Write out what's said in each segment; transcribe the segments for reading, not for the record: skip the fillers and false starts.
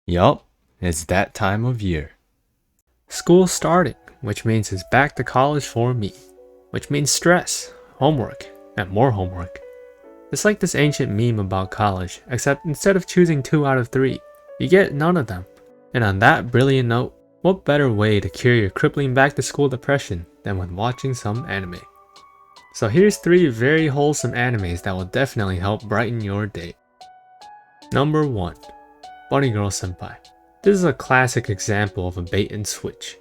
Yup, it's that time of year. School starting, which means it's back to college for me, which means stress, homework, and more homework. It's like this ancient meme about college, except instead of choosing 2 out of 3, you get none of them. And on that brilliant note, what better way to cure your crippling back to school depression than with watching some anime? So here's 3 very wholesome animes that will definitely help brighten your day. Number 1. Bunny Girl Senpai. This is a classic example of a bait and switch.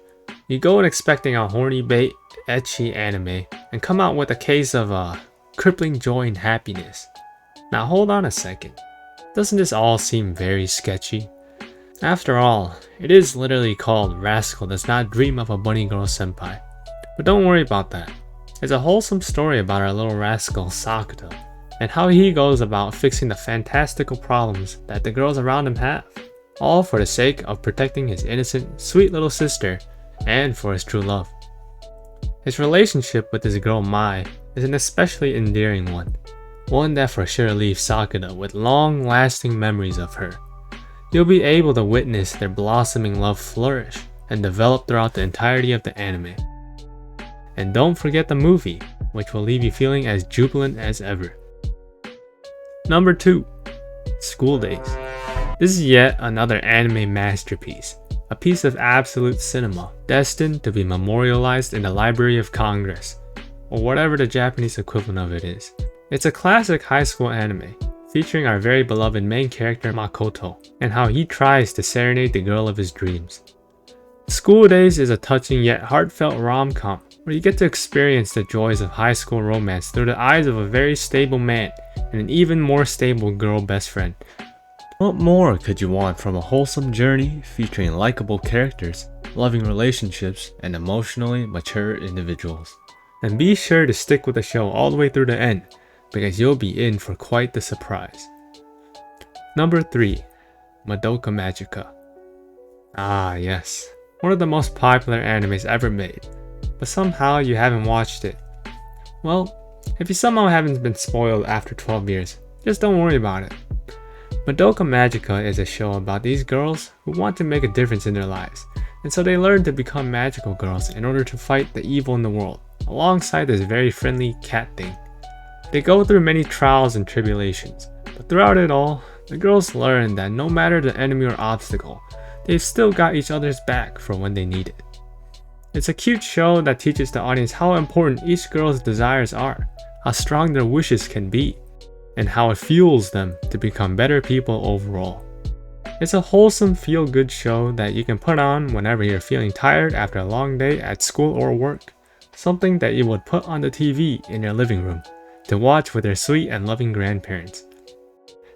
You go in expecting a horny bait, ecchi anime, and come out with a case of crippling joy and happiness. Now hold on a second. Doesn't this all seem very sketchy? After all, it is literally called Rascal Does Not Dream of a Bunny Girl Senpai. But don't worry about that. It's a wholesome story about our little rascal Sakuto, and how he goes about fixing the fantastical problems that the girls around him have, all for the sake of protecting his innocent, sweet little sister, and for his true love. His relationship with this girl Mai is an especially endearing one that for sure leaves Sakuta with long-lasting memories of her. You'll be able to witness their blossoming love flourish and develop throughout the entirety of the anime. And don't forget the movie, which will leave you feeling as jubilant as ever. Number 2. School Days. This is yet another anime masterpiece, a piece of absolute cinema destined to be memorialized in the Library of Congress, or whatever the Japanese equivalent of it is. It's a classic high school anime, featuring our very beloved main character Makoto, and how he tries to serenade the girl of his dreams. School Days is a touching yet heartfelt rom-com, where you get to experience the joys of high school romance through the eyes of a very stable man and an even more stable girl best friend. What more could you want from a wholesome journey featuring likable characters, loving relationships, and emotionally mature individuals? And be sure to stick with the show all the way through the end, because you'll be in for quite the surprise. Number 3. Madoka Magica. Ah yes, one of the most popular animes ever made, but somehow you haven't watched it. Well, if you somehow haven't been spoiled after 12 years, just don't worry about it. Madoka Magica is a show about these girls who want to make a difference in their lives, and so they learn to become magical girls in order to fight the evil in the world, alongside this very friendly cat thing. They go through many trials and tribulations, but throughout it all, the girls learn that no matter the enemy or obstacle, they've still got each other's back for when they need it. It's a cute show that teaches the audience how important each girl's desires are, how strong their wishes can be, and how it fuels them to become better people overall. It's a wholesome feel-good show that you can put on whenever you're feeling tired after a long day at school or work, something that you would put on the TV in your living room to watch with your sweet and loving grandparents.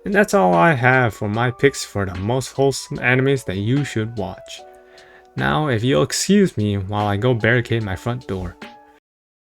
And that's all I have for my picks for the most wholesome animes that you should watch. Now, if you'll excuse me while I go barricade my front door.